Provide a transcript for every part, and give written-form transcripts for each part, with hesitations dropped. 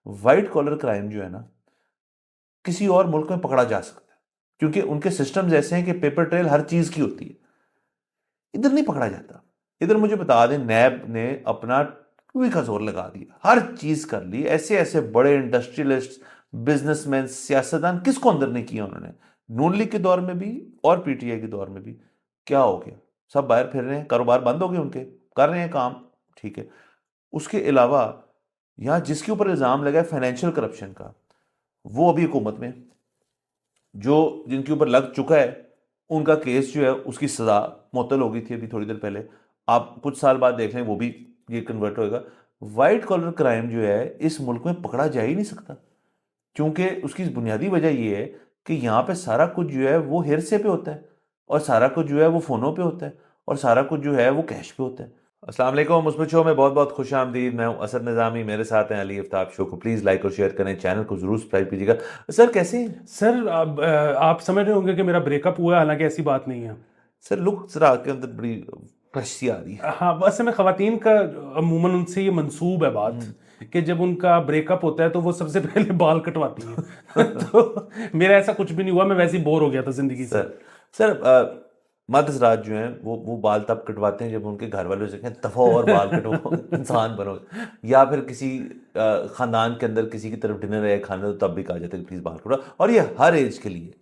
White collar crime जो है ना, किसी और मुल्क में पकड़ा जा सकता है, क्योंकि उनके सिस्टम्स ऐसे हैं कि पेपर ट्रेल हर चीज की होती है। इधर नहीं पकड़ा जाता। इधर मुझे बता दें, नैब ने अपना पूरी का जोर लगा दिया, हर चीज कर ली। ऐसे ऐसे बड़े इंडस्ट्रियलिस्ट, बिजनेसमैन, सियासतदान, किसको अंदर नहीं किया उन्होंने। नून लीग के दौर में भी और पीटीआई के दौर में भी। क्या हो गया? सब बाहर फिर रहे हैं, कारोबार बंद हो गए उनके, कर रहे हैं काम, ठीक है। उसके अलावा यहां जिसके ऊपर इल्जाम लगा है फाइनेंशियल करप्शन का, वो अभी हुकूमत में है। जो जिनके ऊपर लग चुका है, उनका केस जो है उसकी सजा मुअत्तल हो गई थी अभी थोड़ी देर पहले। आप कुछ साल बाद देख लें, वो भी ये कन्वर्ट होएगा। वाइट कॉलर क्राइम जो है इस मुल्क में पकड़ा जा ही नहीं सकता, क्योंकि उसकी बुनियादी वजह ये है कि यहाँ पे सारा कुछ जो है वो हेरसे पे होता है, और सारा कुछ जो है वो फ़ोनों पे होता है, और सारा कुछ जो है वो कैश पे होता है। अस्सलाम वालेकुम, मुस्बत शो में बहुत बहुत खुश आमदीद। मैं हूं असद निज़ामी, मेरे साथ हैं अली आफ्ताब। शो को प्लीज़ लाइक और शेयर करें, चैनल को ज़रूर सब्सक्राइब कीजिएगा। सर कैसे हैं? सर आप समझ रहे होंगे कि मेरा ब्रेकअप हुआ है, हालांकि ऐसी बात नहीं है। सर लुक जरा के अंदर बड़ी फ्रेश सी आ रही है। हाँ, बस में ख़वातीन का अमूमन उनसे ये मंसूब है बात कि जब उनका ब्रेकअप होता है तो वो सबसे पहले बाल कटवाती हैं। तो मेरा ऐसा कुछ भी नहीं हुआ, मैं वैसे ही बोर हो गया था ज़िंदगी से। सर सर मर्द हजरात जो हैं वो बाल तब कटवाते हैं जब उनके घर वालों से कहें दफा और बाल कटवाओ, इंसान बनो। या फिर किसी खानदान के अंदर किसी की तरफ डिनर है, खाना, तो तब भी कहा जाता है कि प्लीज बाल कटवाओ। और ये हर एज के लिए,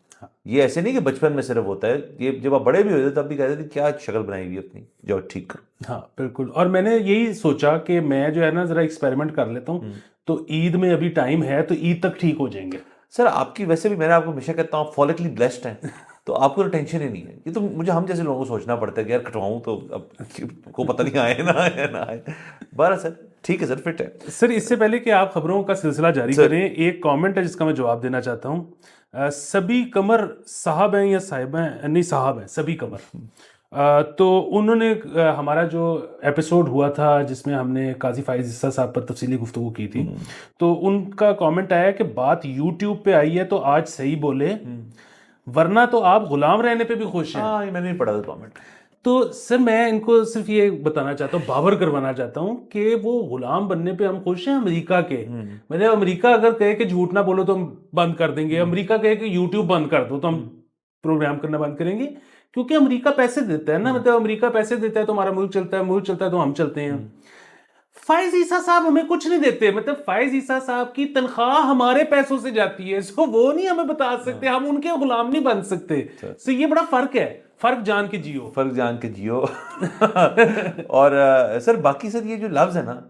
ये ऐसे नहीं कि बचपन में सिर्फ होता है, ये जब आप बड़े भी होते तब भी कहते थे क्या शक्ल बनाई हुई है अपनी, जाओ ठीक करो। हाँ बिल्कुल, और मैंने यही सोचा कि मैं जो है ना ज़रा एक्सपेरिमेंट कर लेता हूँ। तो ईद में अभी टाइम है, तो ईद तक ठीक हो जाएंगे। सर आपकी वैसे भी, मैंने आपको हमेशा कहता हूँ, फॉलिकली ब्लेस्ड हैं, तो आपको तो टेंशन ही नहीं है। ये तो मुझे, हम जैसे लोगों को सोचना पड़ता है कि यार कटवाऊं तो अब को पता नहीं आए ना आए ना आए। बारह सर ठीक है, सर फिट है। सर, इससे पहले कि आप खबरों का सिलसिला जारी सर करें, एक कमेंट है जिसका मैं जवाब देना चाहता हूँ। सभी कमर साहब हैं या साहिब हैं? नहीं, साहब हैं, सभी कमर। तो उन्होंने हमारा जो एपिसोड हुआ था जिसमें हमने काजी फाइज ईसा साहब पर तफसीली गुफ्तगू की थी, तो उनका कमेंट आया कि बात यूट्यूब पे आई है तो आज सही बोले, वरना तो आप गुलाम रहने पे भी खुश हैं। हाँ, ये मैंने भी पढ़ा था कमेंट। तो सर, मैं इनको सिर्फ ये बताना चाहता हूँ, बावर करवाना चाहता हूँ कि वो गुलाम बनने पे हम खुश हैं अमेरिका के। मतलब अमेरिका अगर कहे कि झूठ ना बोलो तो हम बंद कर देंगे, अमेरिका कहे कि यूट्यूब बंद कर दो तो हम प्रोग्राम करना बंद करेंगे, क्योंकि अमेरिका पैसे देता है ना। मतलब अमेरिका पैसे देता है तो हमारा मुल्क चलता है, मुल्क चलता है तो हम चलते हैं। फाइज ईसा साहब हमें कुछ नहीं देते, मतलब फाइज ईसा साहब की तनख्वाह हमारे पैसों से जाती है, सो वो नहीं हमें बता सकते, हम उनके गुलाम नहीं बन सकते। सो ये बड़ा फर्क है, फर्क जान के जियो। फर्क जान के जियो। और सर बाकी सर ये जो लफ्ज है ना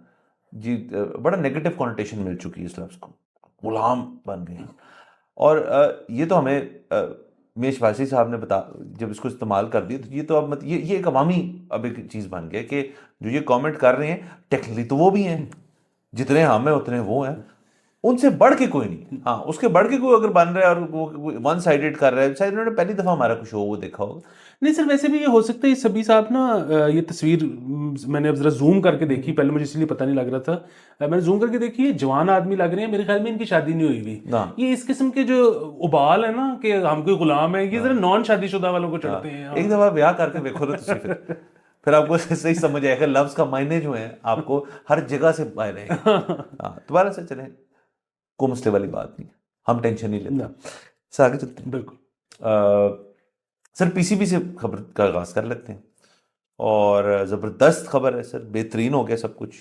जी, बड़ा नेगेटिव कॉन्टेशन मिल चुकी है इस लफ्ज को, गुलाम बन गए। और ये तो हमें मेश वासी साहब ने बता, जब इसको इस्तेमाल कर दिया, तो ये तो अब मत ये एक अवामी अब एक चीज़ बन गया कि जो ये कमेंट कर रहे हैं टेक्निकली तो वो भी हैं, जितने हम हैं उतने वो हैं, उनसे बढ़ के कोई नहीं। हाँ, उसके बढ़ के कोई अगर बन रहा है और वो वन साइडेड कर रहा है, शायद उन्होंने पहली दफ़ा हमारा कुछ शो वो देखा होगा। नहीं सर, वैसे भी ये हो सकता है सभी साहब ना, ये तस्वीर मैंने अब जरा जूम करके देखी, पहले मुझे इसलिए पता नहीं लग रहा था। मैंने जूम करके देखी, ये जवान आदमी लग रहे हैं, मेरे ख्याल में इनकी शादी नहीं हुई हुई। ना, ये इस किस्म के जो उबाल है ना कि हम कोई गुलाम है, ये जरा नॉन शादीशुदा वालों को हाँ, चढ़ते हैं। एक हाँ। दफ़ा ब्याह करके देखो ना तुसी, फिर आपको सही समझ आएगा लफ्ज़ का मायने जो है आपको हर जगह से आए रहेंगे। हाँ, दोबारा से चलें, को मसले वाली बात नहीं, हम टेंशन नहीं लेते। ना, सर आगे चलते हैं। बिल्कुल। सर पीसीबी से खबर का आगाज़ कर लेते हैं। और ज़बरदस्त खबर है सर, बेहतरीन हो गया सब कुछ।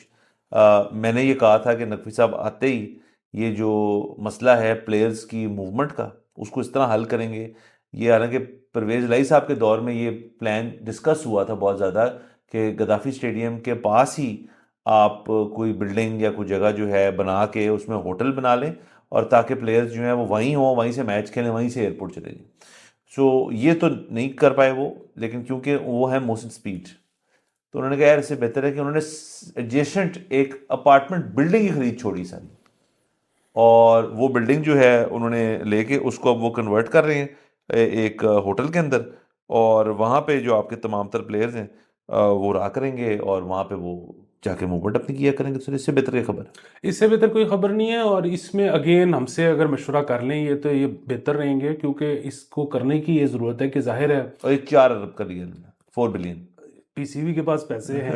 मैंने ये कहा था कि नकवी साहब आते ही ये जो मसला है प्लेयर्स की मूवमेंट का, उसको इस तरह हल करेंगे। ये हालांकि परवेज़ लाई साहब के दौर में ये प्लान डिस्कस हुआ था बहुत ज़्यादा, कि गद्दाफी स्टेडियम के पास ही आप कोई बिल्डिंग या कोई जगह जो है बना के उसमें होटल बना लें, और ताकि प्लेयर्स जो हैं वो वहीं हों, वहीं से मैच खेलें, वहीं से एयरपोर्ट चले जाएं। सो ये तो नहीं कर पाए वो, लेकिन क्योंकि वो है मोहसिन स्पीड, तो उन्होंने कहा यार इससे बेहतर है कि उन्होंने एडजेसेंट एक अपार्टमेंट बिल्डिंग की खरीद छोड़ी सारी, और वो बिल्डिंग जो है उन्होंने लेके उसको अब वो कन्वर्ट कर रहे हैं एक होटल के अंदर। और वहाँ पे जो आपके तमाम तर प्लेयर्स हैं वो रहा करेंगे, और वहाँ पे वो जाके मूवमेंट अपनी किया करेंगे। तो इससे बेहतर ये खबर है। इससे बेहतर कोई खबर नहीं है, और इसमें अगेन हमसे अगर मशवरा कर लें ये तो ये बेहतर रहेंगे, क्योंकि इसको करने की ये ज़रूरत है कि जाहिर है और ये 4 अरब का लिया, 4 बिलियन। पीसीबी के पास पैसे हैं।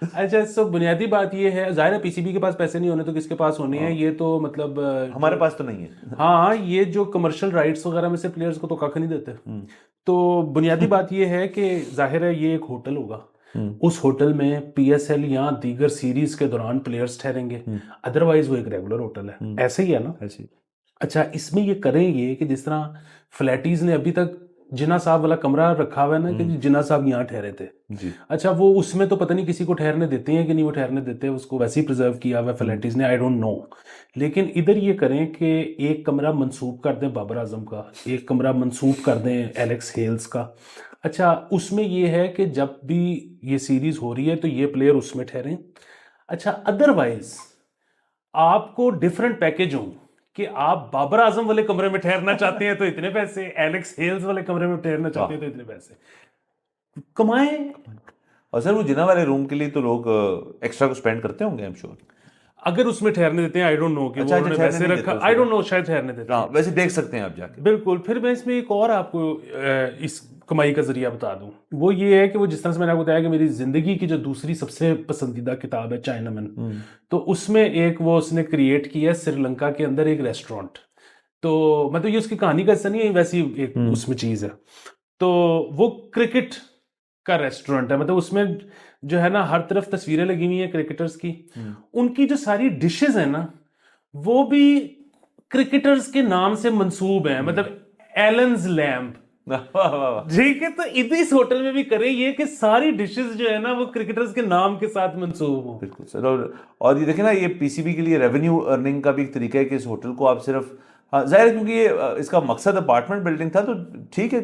अच्छा, सो बुनियादी बात ये है, जाहिर है पीसीबी के पास पैसे नहीं होने तो किसके पास होने हैं, ये तो मतलब हमारे पास तो नहीं है। हाँ, ये जो कमर्शियल राइट्स वगैरह में से प्लेयर्स को तो कख नहीं देते। तो बुनियादी बात ये है कि जाहिर है ये एक होटल होगा, उस होटल में पीएसएल या दीगर सीरीज के दौरान प्लेयर्स ठहरेंगे, अदरवाइज वो एक रेगुलर होटल है। ऐसे ही है ना? ऐसे। अच्छा, इसमें ये करेंगे कि जिस तरह फ्लैटीज ने अभी तक जिन्ना साहब वाला कमरा रखा हुआ है ना, कि जिन्ना साहब यहाँ ठहरे थे जी। अच्छा, वो उसमें तो पता नहीं किसी को ठहरने देते हैं कि नहीं वो ठहरने देते हैं, उसको वैसे ही प्रिजर्व किया हुआ फ्लैटीज ने, आई डोंट नो। लेकिन इधर ये करें कि एक कमरा मंसूब कर दें बाबर आजम का, एक कमरा मंसूब कर दें एलेक्स हेल्स का। अच्छा, उसमें ये है कि जब भी ये सीरीज हो रही है तो ये प्लेयर उसमें ठहरें। अच्छा, अदरवाइज आपको डिफरेंट पैकेज हों कि आप बाबर आजम वाले कमरे में ठहरना चाहते हैं तो इतने पैसे, एलेक्स हेल्स वाले कमरे में ठहरना चाहते हैं तो इतने पैसे, कमाएं। और सर वो जिना वाले रूम के लिए तो लोग एक्स्ट्रा को स्पेंड करते होंगे, आई एम श्योर। अगर उसमें ठहरने देते हैं, आई डोंट नो कि अच्छा, वो उन्होंने वैसे रखा, आई डोंट नो, शायद ठहरने देते हैं। वैसे देख सकते हैं आप जाके। बिल्कुल। फिर मैं इसमें एक और आपको इस कमाई का जरिया बता दूं, वो ये है कि वो जिस तरह से मैंने आपको बताया कि मेरी जिंदगी की जो दूसरी सबसे पसंदीदा किताब है चाइनामैन, तो उसमें एक वो उसने क्रिएट किया है श्रीलंका के अंदर एक रेस्टोरेंट। तो मतलब ये उसकी कहानी का हिस्सा नहीं है, वैसी एक उसमें चीज है। तो वो क्रिकेट का रेस्टोरेंट है, मतलब उसमें जो है ना हर तरफ तस्वीरें लगी हुई हैं क्रिकेटर्स की, उनकी जो सारी डिशेस है ना वो भी क्रिकेटर्स के नाम से मंसूब हैं, मतलब एलन्स लैम्प, ठीक है। तो इस होटल में भी करें ये कि सारी डिशेस जो है ना वो क्रिकेटर्स के नाम के साथ मंसूब हो। बिल्कुल सर। और ये देखें ना, ये पीसीबी के लिए रेवेन्यू अर्निंग का भी एक तरीका है कि इस होटल को आप सिर्फ, जाहिर है क्योंकि ये इसका मकसद अपार्टमेंट बिल्डिंग था तो ठीक है,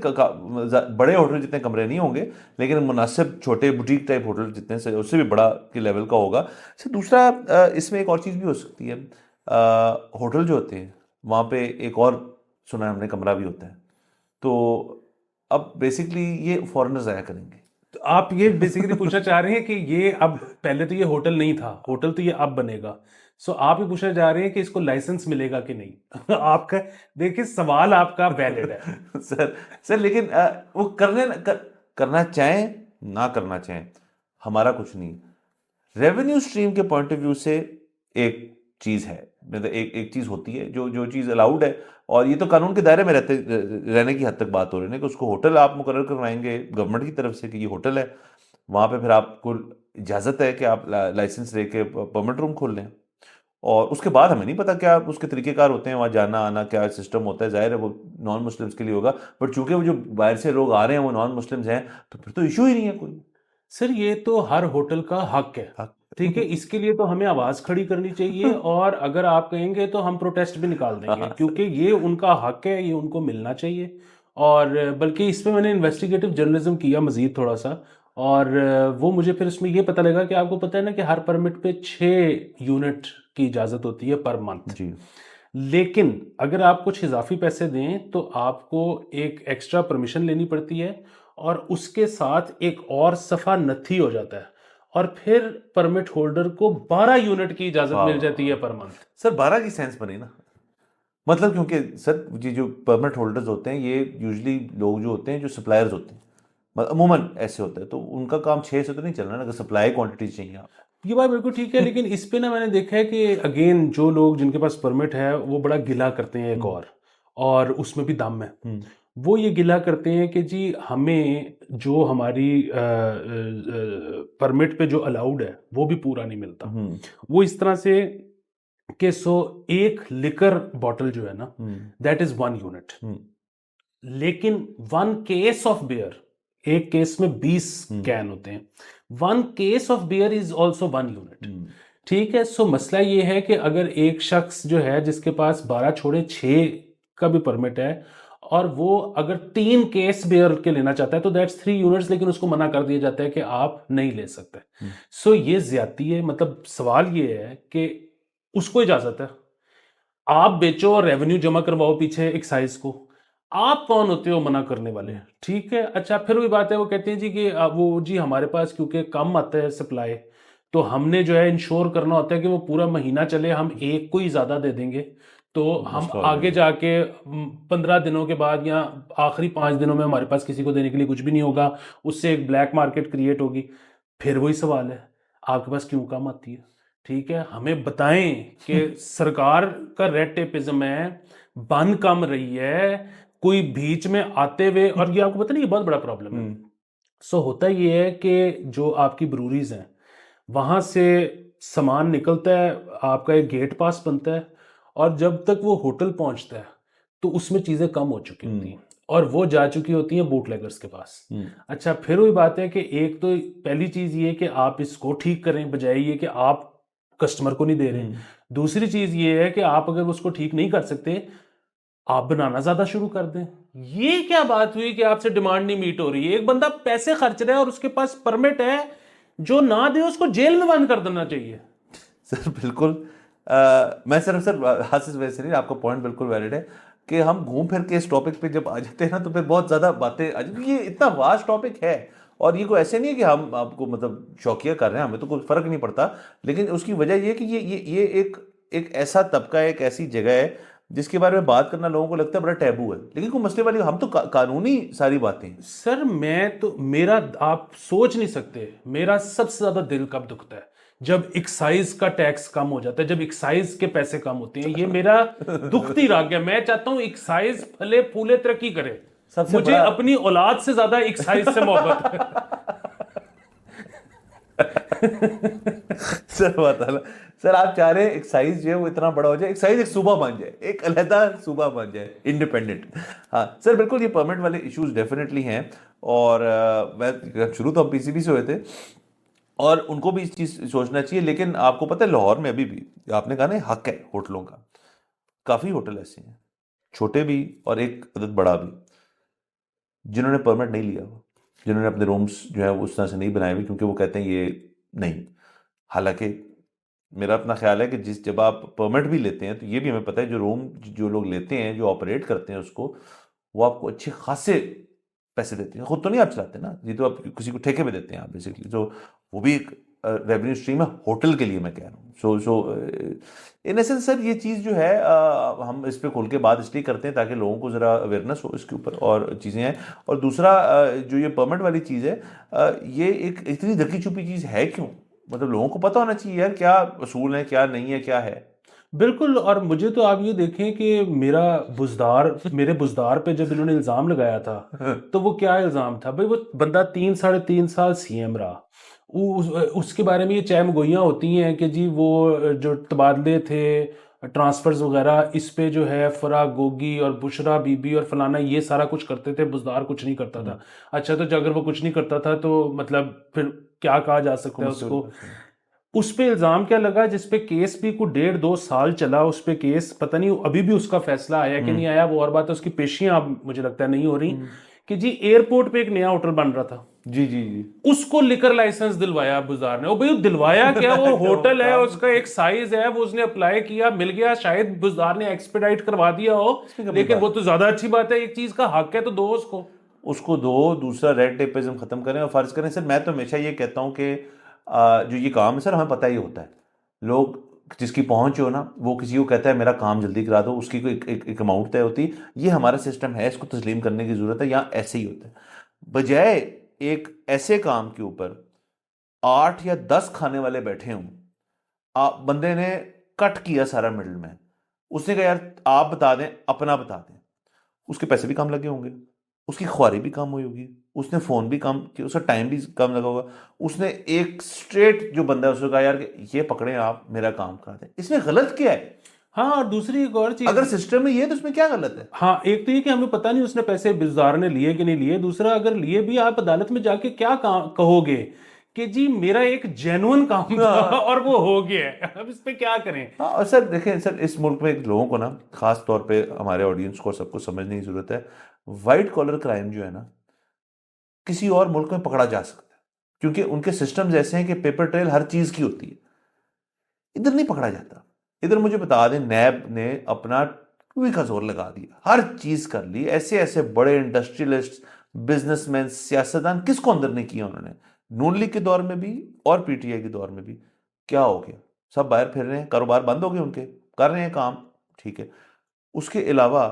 बड़े होटल जितने कमरे नहीं होंगे, लेकिन मुनासिब छोटे बुटीक टाइप होटल जितने से उससे भी बड़ा के लेवल का होगा। सर दूसरा, इसमें एक और चीज़ भी हो सकती है, होटल जो होते हैं वहाँ पे एक और सुना है हमने कमरा भी होता है, तो अब बेसिकली ये फॉरेनर्स आया करेंगे। तो आप ये बेसिकली पूछना चाह रहे हैं कि ये अब, पहले तो ये होटल नहीं था, होटल तो ये अब बनेगा, सो आप ये पूछना चाह रहे हैं कि इसको लाइसेंस मिलेगा कि नहीं। आपका देखिए सवाल आपका वैलिड है। सर लेकिन वो करना चाहें ना करना चाहें, हमारा कुछ नहीं। रेवेन्यू स्ट्रीम के पॉइंट ऑफ व्यू से एक चीज़ है, मतलब एक चीज़ होती है जो चीज़ अलाउड है, और ये तो कानून के दायरे में रहने की हद तक बात हो रही है कि उसको होटल आप मुकर्रर करवाएंगे गवर्नमेंट की तरफ से कि ये होटल है, वहाँ पे फिर आपको इजाज़त है कि आप लाइसेंस लेके परमिट रूम खोल लें, और उसके बाद हमें नहीं पता क्या उसके तरीकेकार होते हैं, वहाँ जाना आना क्या सिस्टम होता है। जाहिर है वो नॉन मुस्लिम्स के लिए होगा, बट चूंकि वो जो बाहर से लोग आ रहे हैं वो नॉन मुस्लिम्स हैं, तो फिर तो इशू ही नहीं है कोई। सर ये तो हर होटल का हक है, ठीक है, इसके लिए तो हमें आवाज खड़ी करनी चाहिए, और अगर आप कहेंगे तो हम प्रोटेस्ट भी निकाल देंगे, क्योंकि ये उनका हक है, ये उनको मिलना चाहिए। और बल्कि इसमें मैंने इन्वेस्टिगेटिव जर्नलिज्म किया मजीद थोड़ा सा, और वो मुझे फिर इसमें ये पता लगा कि आपको पता है ना कि हर परमिट पे 6 यूनिट की इजाजत होती है पर मंथ जी। लेकिन अगर आप कुछ इजाफी पैसे दें तो आपको एक एक्स्ट्रा परमिशन लेनी पड़ती है, और उसके साथ एक और सफ़ा नथी हो जाता है, और फिर परमिट होल्डर को 12 यूनिट की इजाजत मिल जाती है पर मंथ। सर 12 की सेंस बनी ना, मतलब क्योंकि सर ये जो परमिट होल्डर्स होते हैं ये यूजुअली लोग जो होते हैं जो सप्लायर्स होते हैं, अमूमन ऐसे होता है, तो उनका काम 6 से तो नहीं चलना ना, अगर सप्लाई क्वांटिटी चाहिए आप। ये बात बिल्कुल ठीक है, लेकिन इस पे ना मैंने देखा है कि अगेन जो लोग जिनके पास परमिट है वो बड़ा गिला करते हैं एक और उसमें भी दम है। वो ये गिला करते हैं कि जी हमें जो हमारी परमिट पे जो अलाउड है वो भी पूरा नहीं मिलता। वो इस तरह से कि एक लिकर बॉटल जो है ना दैट इज 1 यूनिट, लेकिन 1 केस ऑफ बियर, एक केस में 20 कैन होते हैं, 1 case of beer is also 1 unit, ठीक है। सो मसला ये है कि अगर एक शख्स जो है जिसके पास 12 छोड़े 6 का भी परमिट है, और वो अगर 3 केस बियर के लेना चाहता है तो दैट्स 3 यूनिट्स, लेकिन उसको मना कर दिया जाता है कि आप नहीं ले सकते। सो ये ज्यादती है। मतलब सवाल ये है कि उसको इजाजत है, आप बेचो और रेवेन्यू जमा करवाओ पीछे एक्साइज को, आप कौन होते हो मना करने वाले, ठीक है। अच्छा, फिर वही बात है, वो कहते हैं जी कि वो जी हमारे पास क्योंकि कम आता है सप्लाई, तो हमने जो है इंश्योर करना होता है कि वो पूरा महीना चले, हम एक को ही ज्यादा दे देंगे तो हम मसला हो आगे जाएगा। जाके 15 दिनों के बाद या आखिरी 5 दिनों में हमारे पास किसी को देने के लिए कुछ भी नहीं होगा, उससे एक ब्लैक मार्केट क्रिएट होगी। फिर वही सवाल है, आपके पास क्यों कम आती है? ठीक है, हमें बताएं कि सरकार का रेड टेपिज्म है, बन कम रही है, कोई बीच में आते हुए, और ये आपको पता नहीं, ये बहुत बड़ा प्रॉब्लम है। सो होता ये है कि जो आपकी ब्रूरीज हैं वहां से सामान निकलता है, आपका एक गेट पास बनता है, और जब तक वो होटल पहुंचता है तो उसमें चीज़ें कम हो चुकी होती हैं और वो जा चुकी होती हैं बूटलेगर्स के पास। अच्छा, फिर वही बात है कि एक तो पहली चीज़ ये कि आप इसको ठीक करें, बजाय ये कि आप कस्टमर को नहीं दे रहे। दूसरी चीज़ ये है कि आप अगर उसको ठीक नहीं कर सकते, आप बनाना ज्यादा शुरू कर दें। ये क्या बात हुई कि आपसे डिमांड नहीं मीट हो रही है? एक बंदा पैसे खर्च रहा है और उसके पास परमिट है, जो ना दे उसको जेल में बंद कर देना चाहिए। सर बिल्कुल। मैं सिर्फ सर हासिस वैसे नहीं, आपका पॉइंट बिल्कुल वैलिड है कि हम घूम फिर के इस टॉपिक पे जब आ जाते हैं ना तो फिर बहुत ज़्यादा बातें आ जाती हैं। ये इतना वास्ट टॉपिक है और ये कोई ऐसे नहीं है कि हम आपको मतलब शौकिया कर रहे हैं, हमें तो कोई फ़र्क नहीं पड़ता। लेकिन उसकी वजह ये है कि ये एक एक ऐसा तबका है, एक ऐसी जगह है जिसके बारे में बात करना लोगों को लगता है बड़ा टैबू है। लेकिन कोई मसले वाली, हम तो कानूनी सारी बातें हैं। सर मैं तो, मेरा, आप सोच नहीं सकते मेरा सबसे ज्यादा दिल कब दुखता है, जब एक्साइज का टैक्स कम हो जाता है, जब एक्साइज के पैसे कम होते हैं। ये मेरा दुखती राग है। मैं चाहता हूं एक्साइज फले फूले तरक्की करे। सबसे मुझे बड़ा अपनी औलाद से ज्यादा एक्साइज से मोहब्बत है। सर बताना, सर आप चाह रहे हैं एक्साइज जो है वो इतना बड़ा हो जाए, एक्साइज एक सूबा बन जाए, एक अलहदा सूबा बन जाए, इंडिपेंडेंट। हाँ सर बिल्कुल, ये परमिट वाले इश्यूज डेफिनेटली हैं। और मैं शुरू तो हम पीसीबी से हुए थे और उनको भी इस चीज़ सोचना चाहिए। लेकिन आपको पता है लाहौर में अभी भी, आपने कहा ना, हक है होटलों का, काफ़ी होटल ऐसे हैं, छोटे भी और एक अदद बड़ा भी, जिन्होंने परमिट नहीं लिया हुआ, जिन्होंने अपने रूम्स जो है वो उस तरह से नहीं बनाए हुए क्योंकि वो कहते हैं ये नहीं। हालांकि मेरा अपना ख्याल है कि जब आप परमिट भी लेते हैं तो ये भी हमें पता है जो रूम जो लोग लेते हैं, जो ऑपरेट करते हैं उसको, वो आपको अच्छे खासे पैसे देते हैं। खुद तो नहीं आप चलाते ना, ये तो आप किसी को ठेके पे देते हैं आप बेसिकली। तो वो भी एक रेवेन्यू स्ट्रीम है होटल के लिए, मैं कह रहा हूँ। सो इन एसेंस सर ये चीज़ जो है हम इस पे खोल के बात इसलिए करते हैं ताकि लोगों को ज़रा अवेयरनेस हो इसके ऊपर और चीज़ें हैं। और दूसरा जो ये परमिट वाली चीज़ है, ये एक इतनी ढकी छुपी चीज़ है क्यों? मतलब लोगों को पता होना चाहिए यार, क्या असूल है, क्या नहीं है, क्या है। बिल्कुल। और मुझे तो आप ये देखें कि मेरे बुजदार पे जब इन्होंने इल्ज़ाम लगाया था, तो वो क्या इल्ज़ाम था भाई? वो बंदा 3 साढ़े 3 साल सीएम रहा। उसके बारे में ये चहमगोइयाँ होती हैं कि जी वो जो तबादले थे, ट्रांसफर्स वगैरह, इस पे जो है फराह गोगी और बुशरा बीबी और फलाना ये सारा कुछ करते थे, बुजदार कुछ नहीं करता था। अच्छा, तो अगर वो कुछ नहीं करता था तो मतलब फिर क्या कहा जा सकता है उसको? उस पे इल्जाम क्या लगा, जिस पे केस भी को 1.5 2 साल चला, उस पे केस पता नहीं अभी भी उसका फैसला आया कि नहीं आया, वो और बात है। उसकी पेशियां अब मुझे लगता है नहीं हो रही। कि जी एयरपोर्ट पे एक नया होटल बन रहा था, जी जी जी। उसको लिकर लाइसेंस दिलवाया बुज़दार ने। ओ भाई, दिलवाया क्या? वो होटल है, उसका एक साइज है, वो उसने अप्लाई किया, मिल गया, शायद बुज़दार ने एक्सपेडाइट करवा दिया हो, लेकिन वो तो ज्यादा अच्छी बात है। एक चीज का हक है तो दो उसको। उसको दो, दूसरा रेड टेपिज्म खत्म करें और फर्ज करें। सर मैं तो हमेशा ये कहता हूँ कि जो ये काम है सर हमें पता ही होता है। लोग जिसकी पहुंच हो ना, वो किसी को कहता है मेरा काम जल्दी करा दो, उसकी कोई एक अमाउंट तय होती है। ये हमारा सिस्टम है, इसको तस्लीम करने की जरूरत है। यहाँ ऐसे ही होता है, बजाय एक ऐसे काम के ऊपर 8 या 10 खाने वाले बैठे हों। आप बंदे ने कट किया सारा मिडल मैन, उसने कहा यार आप बता दें, अपना बता दें, उसके पैसे भी कम लगे होंगे, उसकी ख्वारी भी कम हुई होगी, उसने फ़ोन भी कम किया, उसका टाइम भी कम लगा होगा। उसने एक स्ट्रेट जो बंदा है उसको कहा यार कि ये पकड़े आप मेरा काम करा दें, इसमें गलत क्या है? हाँ, और दूसरी एक और अगर चीज। सिस्टम में ये है तो उसमें क्या गलत है? हाँ, एक तो ये कि हमें पता नहीं उसने पैसे बिज़दार ने लिए कि नहीं लिए। दूसरा, अगर लिए भी, आप अदालत में जाके क्या कहोगे कि जी मेरा एक जेन्युइन काम था और वो हो गया है, अब इस पे क्या करें? हाँ और सर देखें सर, इस मुल्क में लोगों को ना, खास तौर पे हमारे ऑडियंस को सबको समझने की जरूरत है, वाइट कॉलर क्राइम जो है ना, किसी और मुल्क में पकड़ा जा सकता है क्योंकि उनके सिस्टम्स ऐसे हैं कि पेपर ट्रेल हर चीज की होती है। इधर नहीं पकड़ा जाता। इधर मुझे बता दें, नैब ने अपना पूरी का जोर लगा दिया, हर चीज कर ली। ऐसे ऐसे बड़े इंडस्ट्रियलिस्ट, बिजनेसमैन, सियासतदान, किसको अंदर नहीं किया उन्होंने? नून लीग के दौर में भी और पीटीआई के दौर में भी। क्या हो गया? सब बाहर फिर रहे हैं, कारोबार बंद हो गए उनके, कर रहे हैं काम, ठीक है। उसके अलावा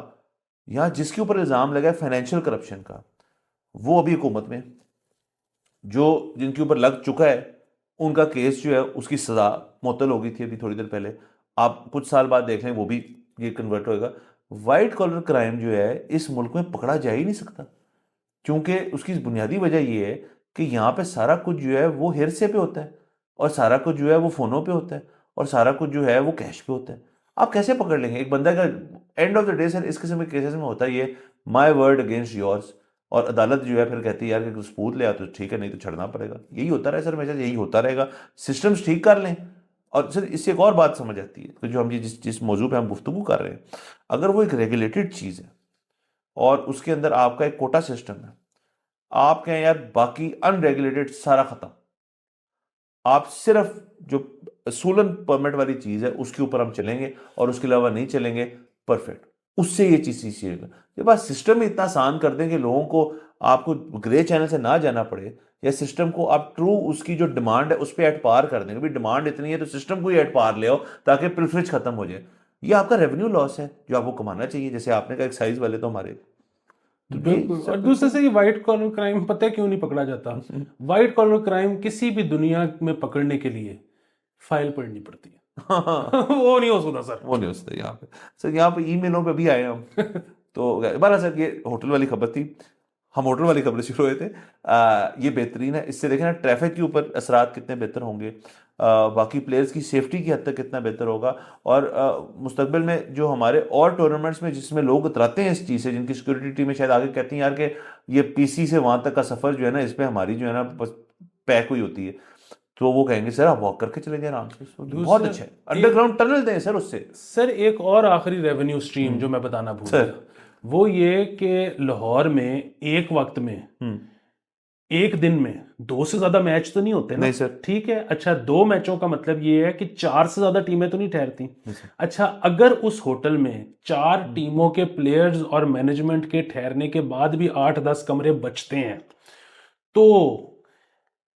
यहाँ जिसके ऊपर इल्ज़ाम लगा है फाइनेंशियल करप्शन का, वो अभी हुकूमत में, जो जिनके ऊपर लग चुका है उनका केस जो है उसकी सज़ा मुअत्तल हो गई थी अभी थोड़ी देर पहले, आप कुछ साल बाद देख लें वो भी ये कन्वर्ट होएगा। वाइट कॉलर क्राइम जो है इस मुल्क में पकड़ा जा ही नहीं सकता, क्योंकि उसकी बुनियादी वजह ये है कि यहाँ पे सारा कुछ जो है वो हेरसे पे होता है, और सारा कुछ जो है वो फ़ोनों पे होता है, और सारा कुछ जो है वो कैश पे होता है। आप कैसे पकड़ लेंगे एक बंदा का? End of the day sir इस किस्म के केसेस में होता ये माई वर्ड अगेंस्ट योर्स, और अदालत जो है फिर कहती है यार कि सबूत ले आ तो ठीक है, नहीं तो छड़ना पड़ेगा। यही होता रहे सर, हमेशा यही होता रहेगा। सिस्टम्स ठीक कर लें। और सर इससे एक और बात समझ आती है कि जो हम ये जिस जिस मौजू पे हम गुफ्तगू कर रहे हैं, अगर वो एक रेगुलेटेड चीज़ है और उसके अंदर आपका एक कोटा सिस्टम है, आप कहें यार बाकी अनरेगुलेटेड सारा खत्म, आप सिर्फ जो सूलन परमिट वाली चीज है उसके ऊपर हम चलेंगे और उसके अलावा नहीं चलेंगे, परफेक्ट। उससे ये चीज सीखिएगा। जब आप सिस्टम इतना आसान कर दें कि लोगों को, आपको ग्रे चैनल से ना जाना पड़े, या सिस्टम को आप ट्रू उसकी जो डिमांड है उस पर एट पार कर देंगे, भाई डिमांड इतनी है तो सिस्टम को ही एट पार ले आओ ताकि प्रिफरेंस खत्म हो जाए। ये आपका रेवेन्यू लॉस है जो आपको कमाना चाहिए, जैसे आपने कहा एक्साइज वाले तो हमारे, तो ये बिल्कुल। और सब दूसरे से ये वाइट कॉलर क्राइम पता है क्यों नहीं पकड़ा जाता? वाइट कॉलर क्राइम किसी भी दुनिया में पकड़ने के लिए फाइल पढ़नी पड़ती है। वो नहीं हो सकता सर। वो नहीं हो सकता यहाँ पे। सर यहाँ पे ईमेलों पे भी आए हम। तो बारह सर ये होटल वाली खबर थी, हम होटल वाली खबर शुरू हुए थे। ये बेहतरीन है, इससे देखें ना ट्रैफिक के ऊपर असरात कितने बेहतर होंगे, बाकी प्लेयर्स की सेफ्टी की हद तक कितना बेहतर होगा, और मुस्तकबिल में जो हमारे और टूर्नामेंट्स में जिसमें लोग उतराते हैं इस चीज़ से, जिनकी सिक्योरिटी टीमें शायद आगे कहती हैं यार कि ये पीसी से वहाँ तक का सफ़र जो है ना, इस पर हमारी जो है ना बस पैक हुई होती है, तो वो कहेंगे सर आप वॉक करके चले जाए आराम से। बहुत अच्छा है, अंडरग्राउंड टनल दें सर उससे। सर एक और आखिरी रेवेन्यू स्ट्रीम जो मैं बताना भूल गया, वो ये कि लाहौर में एक वक्त में एक दिन में 2 से ज्यादा मैच तो नहीं होते ना? नहीं सर। ठीक है, अच्छा 2 मैचों का मतलब ये है कि 4 से ज्यादा टीमें तो नहीं ठहरती। अच्छा अगर उस होटल में 4 टीमों के प्लेयर्स और मैनेजमेंट के ठहरने के बाद भी 8-10 कमरे बचते हैं, तो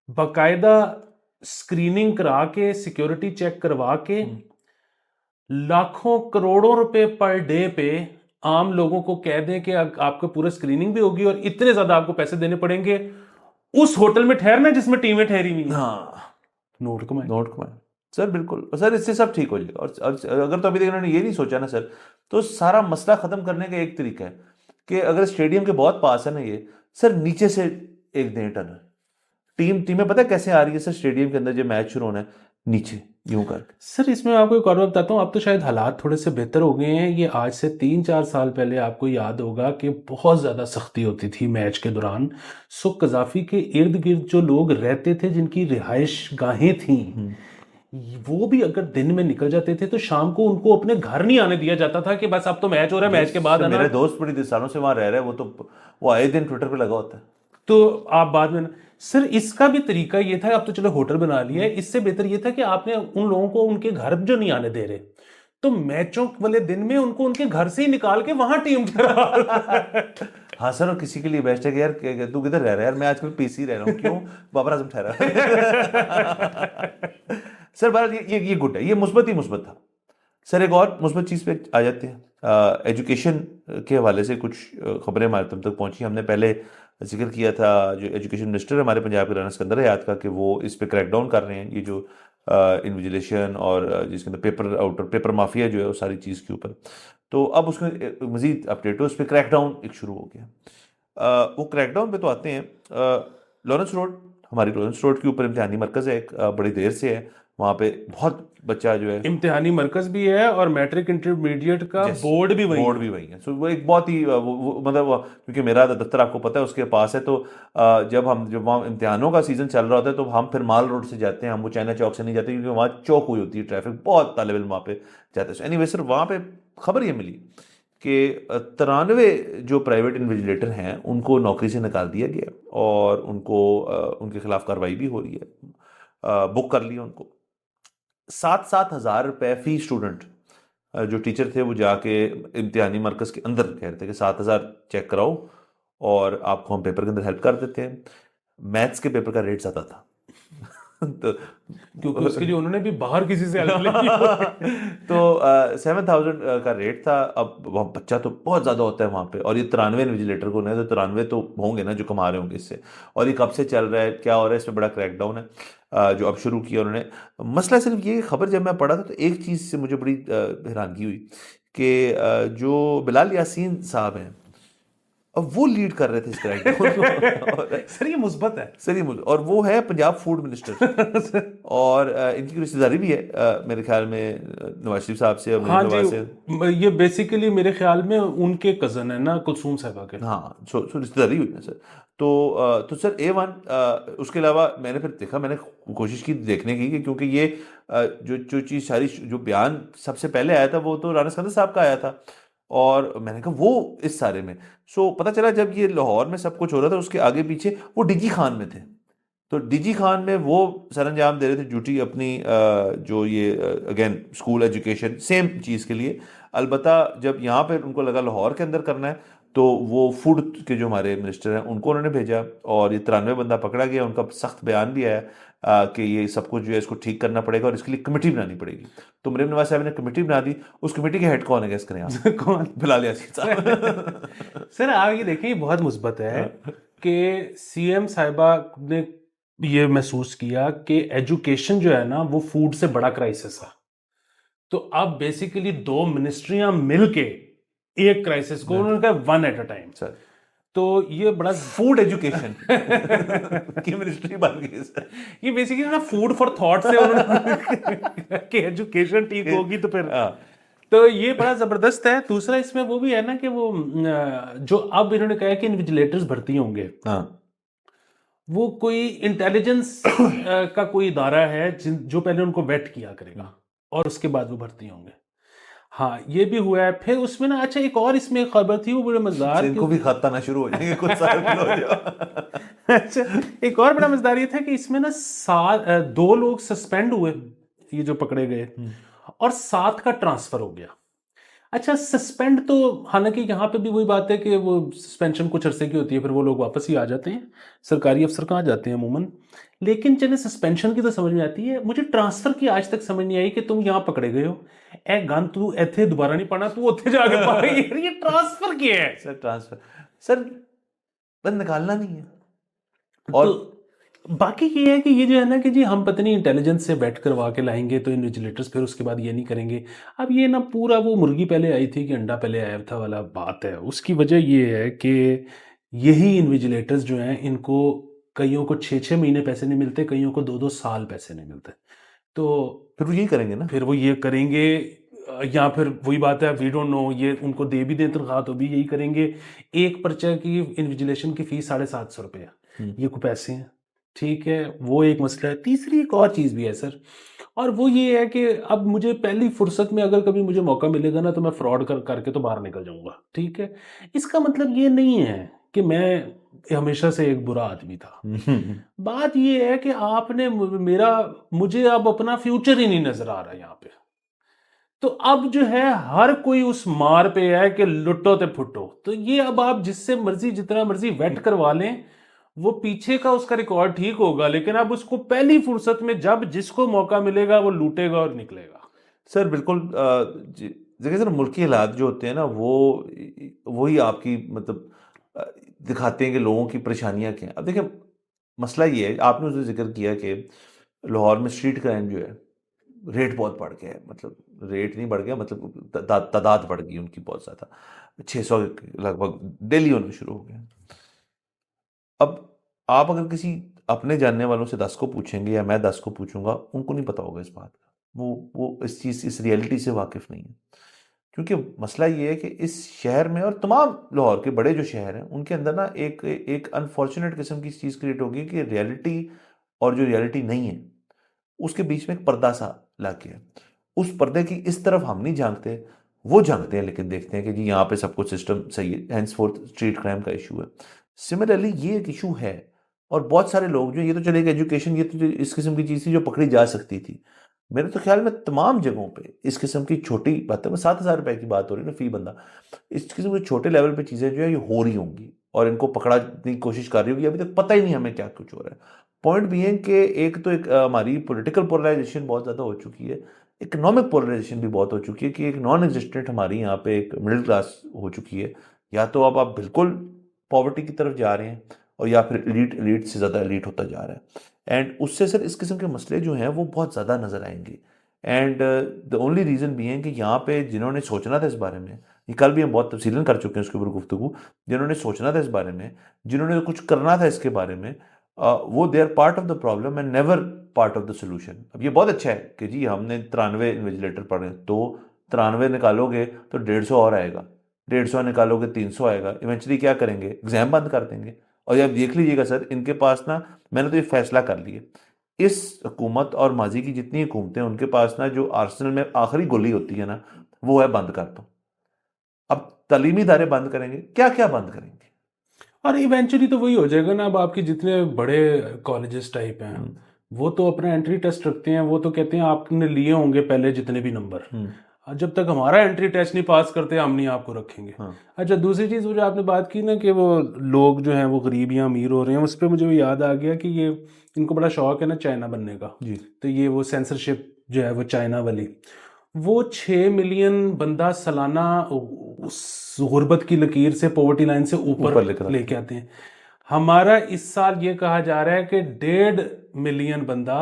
बाकायदा स्क्रीनिंग करा के, सिक्योरिटी चेक करवा के, लाखों करोड़ों रुपए पर डे पे आम लोगों को कह दें कि आपको पूरा स्क्रीनिंग भी होगी और इतने ज्यादा आपको पैसे देने पड़ेंगे, उस होटल में ठहरना है जिसमें टीमें ठहरी हुई हैं। हाँ, नोट कमाए। नोट कमाए सर, बिल्कुल सर, इससे सब ठीक हो जाएगा। और अगर तो अभी तक इन्होंने ये नहीं सोचा ना सर, तो सारा मसला खत्म करने का एक तरीका है कि अगर स्टेडियम के बहुत पास है ना ये, सर नीचे से एक दें टनल। टीमें पता है कैसे आ रही है सर स्टेडियम के अंदर जब मैच शुरू होना है, नीचे यूं करके। सर इसमें आपको एक और बात बताता हूँ, अब तो शायद हालात थोड़े से बेहतर हो गए हैं। ये आज से 3-4 साल पहले आपको याद होगा कि बहुत ज़्यादा सख्ती होती थी मैच के दौरान। सो कजाफी के इर्द गिर्द जो लोग रहते थे, जिनकी रिहाइश गाहें थीं, वो भी अगर दिन में निकल जाते थे तो शाम को उनको अपने घर नहीं आने दिया जाता था कि बस अब तो मैच हो रहा है, मैच के बाद आना। मेरे दोस्त बड़ी सालों से वहां रह रहे हैं, वो आए दिन ट्विटर पे लगा होता है। तो आप बाद में सर इसका भी तरीका ये था, अब तो चलो होटल बना लिया है, इससे बेहतर ये था कि आपने उन लोगों को उनके घर जो नहीं आने दे रहे, तो मैचों वाले दिन में उनको उनके घर से ही निकाल के वहां टीम करा। हाँ सर, और किसी के लिए बेस्ट है कि यार तू किधर रह रहा है यार, मैं आजकल पीसी रह रहा हूँ, क्यों बाबर आजम ठहरा। सर बार ये गुड है, ये मुस्बत ही मुस्बत था। सर एक और मुस्बत चीज़ पे आ जाते हैं, एजुकेशन के हवाले से कुछ खबरें हमारे तुम तक पहुंची। हमने पहले जिक्र किया था जो एजुकेशन मिनिस्टर हमारे पंजाब के राना सिकंदर हयात का, कि वो इस पे क्रैकडाउन कर रहे हैं, ये जो इन्विजिलेशन और जिसके अंदर पेपर माफिया जो है वो सारी चीज़ के ऊपर। तो अब उसमें मजीद अपडेट हो, उस पर क्रैकडाउन एक शुरू हो गया। वो क्रैकडाउन पे तो आते हैं, लॉरेंस रोड, हमारी लॉरेंस रोड के ऊपर इम्तिहानी मरकज़ है एक, बड़ी देर से है वहाँ पे, बहुत बच्चा जो है इम्तिहानी मरकज भी है और मैट्रिक इंटरमीडिएट का बोर्ड भी वही है। सो वो एक बहुत ही मतलब क्योंकि मेरा दफ्तर आपको पता है उसके पास है, तो जब वहाँ इम्तिहानों का सीजन चल रहा होता है तो हम फिर माल रोड से जाते हैं, हम वो चाइना चौक से नहीं जाते क्योंकि वहाँ चौक हुई होती है, ट्रैफिक बहुत, तालिब इल्म वहाँ पे जाते हैं। एनीवे सर वहाँ पे खबर ये मिली कि 93 जो प्राइवेट इन्विजिलेटर हैं उनको नौकरी से निकाल दिया गया और उनको उनके खिलाफ कार्रवाई भी हो रही है, बुक कर लिया उनको। 7-7 हज़ार रुपये फी स्टूडेंट, जो टीचर थे वो जाके इम्तिहानी मरकज़ के अंदर कह रहे थे कि 7,000 चेक कराओ और आपको हम पेपर के अंदर हेल्प कर देते हैं। मैथ्स के पेपर का रेट ज़्यादा था। तो क्योंकि उसके लिए उन्होंने भी बाहर किसी से हेल्प ली होगी। तो 7,000 का रेट था। अब वहाँ बच्चा तो बहुत ज़्यादा होता है वहाँ पे, और ये 93 इन्विजिलेटर को नहीं, तो 93 तो होंगे ना जो कमा रहे होंगे इससे। और ये कब से चल रहा है, क्या हो रहा है, इसमें बड़ा क्रैकडाउन है जो अब शुरू किया उन्होंने। मसला सिर्फ ये, खबर जब मैं पढ़ा था तो एक चीज़ से मुझे बड़ी हैरानगी हुई कि जो बिलाल यासीन साहब हैं, अब वो लीड कर रहे थे इस क्रैकडाउन को। और सर ये मुस्बत है। सर ये और वो है पंजाब फूड मिनिस्टर, और इनकी रिश्तेदारी भी है मेरे ख्याल में नवाज शरीफ साहब से और हाँ नवाज जी, से। ये बेसिकली मेरे ख्याल में उनके कजन है ना, कुलसूम साहबा के। हाँ, सो रिश्तेदारी हुई ना सर। तो सर A1, उसके अलावा मैंने फिर देखा, मैंने कोशिश की देखने की क्योंकि ये जो जो चीज़ सारी, जो बयान सबसे पहले आया था वो तो राना सिकंदर साहब का आया था, और मैंने कहा वो इस सारे में। सो पता चला जब ये लाहौर में सब कुछ हो रहा था, उसके आगे पीछे वो डीजी खान में थे। तो डीजी खान में वो सरंजाम दे रहे थे ड्यूटी अपनी, जो ये अगेन स्कूल एजुकेशन सेम चीज़ के लिए। अलबत्ता जब यहाँ पे उनको लगा लाहौर के अंदर करना है, तो वो फूड के जो हमारे मिनिस्टर हैं उनको उन्होंने भेजा, और ये 93 बंदा पकड़ा गया। उनका सख्त बयान भी आया कि ये सब कुछ जो है इसको ठीक करना पड़ेगा और इसके लिए कमेटी बनानी पड़ेगी। तो मरीम नवाज साहब ने कमेटी बना दी। उस कमेटी के हेड कौन है, गेस करें आप? कौन? बिलाल यासीन साहब। सर आप ये देखिए, ये बहुत मुस्बत है कि सीएम साहिबा ने ये महसूस किया कि एजुकेशन जो है ना वो फूड से बड़ा क्राइसिस है। तो अब बेसिकली दो मिनिस्ट्रियां मिलके एक क्राइसिस को उन्होंने कहा one at a time. Sir तो ये बड़ा फूड एजुकेशन की मिनिस्ट्री बन गई सर। ये बेसिकली ना फूड फॉर थॉट से उन्होंने कि एजुकेशन ठीक होगी तो फिर। हाँ, तो ये बड़ा जबरदस्त है। दूसरा इसमें वो भी है ना कि वो जो अब इन्होंने कहा है कि इन्विजिलेटर्स भर्ती होंगे, हाँ, वो कोई इंटेलिजेंस का कोई इदारा है जो पहले उनको वेट किया करेगा और उसके बाद वो भर्ती होंगे। हाँ ये भी हुआ है। फिर उसमें ना, अच्छा एक और इसमें खबर थी वो बड़े मजेदार, इनको भी खाता ना शुरू हो जाएंगे कुछ साल के हो जाओ। अच्छा एक और बड़ा मजेदार ये था कि इसमें ना दो लोग सस्पेंड हुए, ये जो पकड़े गए, और 7 का ट्रांसफर हो गया। अच्छा सस्पेंड तो, हालांकि यहाँ पे भी वही बात है कि वो सस्पेंशन कुछ अरसे की होती है, फिर वो लोग वापस ही आ जाते हैं। सरकारी अफसर कहाँ जाते हैं अमूमन। लेकिन चले सस्पेंशन की तो समझ में आती है, मुझे ट्रांसफर की आज तक समझ नहीं आई कि तुम यहाँ पकड़े गए हो, ए गन तू इथे दोबारा नहीं पाना, तू उत्थे जाके पा। ये ट्रांसफर किया है सर ट्रांसफर, सर बस निकालना नहीं है। और तो बाकी ये है कि ये जो है ना कि जी हम पता नहीं इंटेलिजेंस से वेट करवा के लाएंगे तो इन्विजिलेटर्स, फिर उसके बाद ये नहीं करेंगे। अब ये ना पूरा वो मुर्गी पहले आई थी कि अंडा पहले आया था वाला बात है। उसकी वजह ये है कि यही इन्विजिलेटर्स जो हैं इनको कईयों को 6-6 महीने पैसे नहीं मिलते, कईयों को 2-2 साल पैसे नहीं मिलते। तो फिर वो यही करेंगे ना। फिर वो ये करेंगे, या फिर वही बात है वी डोंट नो, ये उनको दे भी दें तनख्वाह तो भी यही करेंगे। एक पर्चा की इन्विजिलेशन की फीस 750 रुपये है, ये कोई पैसे हैं? ठीक है, वो एक मसला है। तीसरी एक और चीज़ भी है सर, और वो ये है कि अब मुझे पहली फुर्सत में अगर कभी मुझे मौका मिलेगा ना तो मैं फ्रॉड करके तो बाहर निकल जाऊंगा। ठीक है, इसका मतलब ये नहीं है कि मैं हमेशा से एक बुरा आदमी था। बात ये है कि आपने मुझे अब अपना फ्यूचर ही नहीं नजर आ रहा यहाँ पे। तो अब जो है हर कोई उस मार पे है कि लुटो ते फुटो। तो ये अब आप जिससे मर्जी जितना मर्जी वेट करवा लें, वो पीछे का उसका रिकॉर्ड ठीक होगा, लेकिन अब उसको पहली फुर्सत में जब जिसको मौका मिलेगा वो लूटेगा और निकलेगा। सर बिल्कुल, देखिए सर, मुल्की हालात जो होते हैं ना वो वही आपकी मतलब दिखाते हैं कि लोगों की परेशानियां क्या हैं। अब देखिए मसला ये है, आपने उसने जिक्र किया कि लाहौर में स्ट्रीट क्राइम जो है रेट बहुत बढ़ गया है। मतलब रेट नहीं बढ़ गया, मतलब तादाद बढ़ गई उनकी बहुत ज़्यादा, 600 लगभग डेली होना शुरू हो गया। अब आप अगर किसी अपने जानने वालों से 10 को पूछेंगे या मैं 10 को पूछूंगा, उनको नहीं पता होगा इस बात का। वो इस चीज़, इस रियलिटी से वाकिफ नहीं है। क्योंकि मसला ये है कि इस शहर में और तमाम लाहौर के बड़े जो शहर हैं उनके अंदर ना एक एक अनफॉर्चुनेट किस्म की चीज़ क्रिएट होगी कि रियलिटी और जो रियलिटी नहीं है उसके बीच में एक पर्दा सा लग गया। उस पर्दे की इस तरफ हम नहीं झांकते, वो झांकते हैं, लेकिन देखते हैं कि जी यहाँ पे सब कुछ सिस्टम सही है। हैंसफोर्थ स्ट्रीट क्राइम का इशू है। सिमिलरली ये एक इशू है, और बहुत सारे लोग जो, ये तो चलेगा एजुकेशन, ये तो इस किस्म की चीज़ थी जो पकड़ी जा सकती थी। मेरे तो ख्याल में तमाम जगहों पे इस किस्म की छोटी बातें, वो 7,000 रुपए की बात हो रही है ना फी बंदा, इस किस्म के छोटे लेवल पे चीज़ें जो है ये हो रही होंगी और इनको पकड़ने की कोशिश कर रही होगी। अभी तक पता ही नहीं हमें क्या कुछ हो रहा है। पॉइंट भी है कि एक तो एक हमारी पॉलिटिकल पोलराइजेशन बहुत ज़्यादा हो चुकी है, इकोनॉमिक पोलराइजेशन भी बहुत हो चुकी है कि एक नॉन एग्जिस्टेंट हमारी यहाँ पे एक मिडिल क्लास हो चुकी है। या तो अब आप बिल्कुल पॉवर्टी की तरफ जा रहे हैं और या फिर एलीट से ज़्यादा एलीट होता जा रहा है, एंड उससे सर इस किस्म के मसले जो हैं वो बहुत ज़्यादा नज़र आएंगे। एंड द ओनली रीज़न भी है कि यहाँ पे जिन्होंने सोचना था इस बारे में, ये कल भी हम बहुत तफसीलन कर चुके हैं उसके ऊपर गुफ्तगू, जिन्होंने सोचना था इस बारे में, जिन्होंने कुछ करना था इसके बारे में, वो they are part of the problem and never part of the solution. अब ये बहुत अच्छा है कि जी हमने 93 इन्विजिलेटर पढ़े, तो 93 निकालोगे तो 150 और आएगा, 150 निकालोगे 300 आएगा, इवेंचुअली क्या करेंगे, एग्जाम बंद कर देंगे। और ये आप देख लीजिएगा सर, इनके पास ना, मैंने तो ये फैसला कर लिया, इस हुकूमत और माजी की जितनी हुकूमतें, उनके पास ना जो आर्सेनल में आखिरी गोली होती है ना, वो है बंद कर दो। अब तालीमी इदारे बंद करेंगे, क्या क्या बंद करेंगे? और इवेंचुअली तो वही हो जाएगा ना। अब आपके जितने बड़े कॉलेजेस टाइप हैं वो तो अपना एंट्री टेस्ट रखते हैं, वो तो कहते हैं आपने लिए होंगे पहले जितने भी नंबर, जब तक हमारा एंट्री टेस्ट नहीं पास करते हम नहीं आपको रखेंगे। अच्छा, दूसरी चीज़ वो जो आपने बात की ना कि वो लोग जो हैं वो गरीब या अमीर हो रहे हैं, उस पर मुझे वो याद आ गया कि ये इनको बड़ा शौक है ना चाइना बनने का जी। तो ये वो सेंसरशिप जो है वो चाइना वाली, वो 6 मिलियन बंदा सालाना उस गुर्बत की लकीर से, पॉवर्टी लाइन से ऊपर लेके आते हैं। हमारा इस साल ये कहा जा रहा है कि 1.5 मिलियन बंदा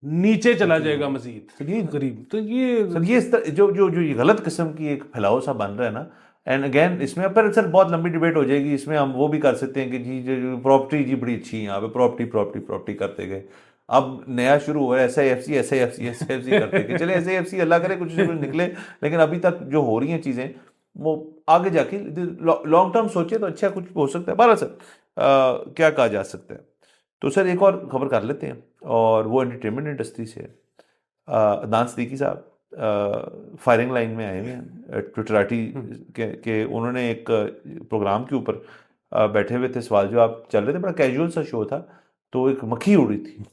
नीचे चला जाएगा मजीद, सर ये गरीब। तो ये सर ये इस तरह जो जो जो ये गलत किस्म की एक फैलाव सा बन रहा है ना, एंड अगेन इसमें पर सर बहुत लंबी डिबेट हो जाएगी। इसमें हम वो भी कर सकते हैं कि जी जो प्रॉपर्टी जी बड़ी अच्छी है यहाँ पे, प्रॉपर्टी प्रॉपर्टी प्रॉपर्टी करते गए। अब नया शुरू हुआ है SIFC करते गए, चले SIFC अल्लाह करे कुछ निकले, लेकिन अभी तक जो हो रही हैं चीज़ें वो आगे जाके लॉन्ग टर्म सोचे तो अच्छा कुछ हो सकता है। बहरहाल सर क्या कहा जा सकता है। तो सर एक और खबर कर लेते हैं, और वो एंटरटेनमेंट इंडस्ट्री से है। अदनान सिद्दीकी साहब फायरिंग लाइन में आए हुए हैं ट्विटराटी के उन्होंने एक प्रोग्राम के ऊपर बैठे हुए थे, सवाल जवाब चल रहे थे, बड़ा कैजुअल सा शो था, तो एक मक्खी उड़ी थी,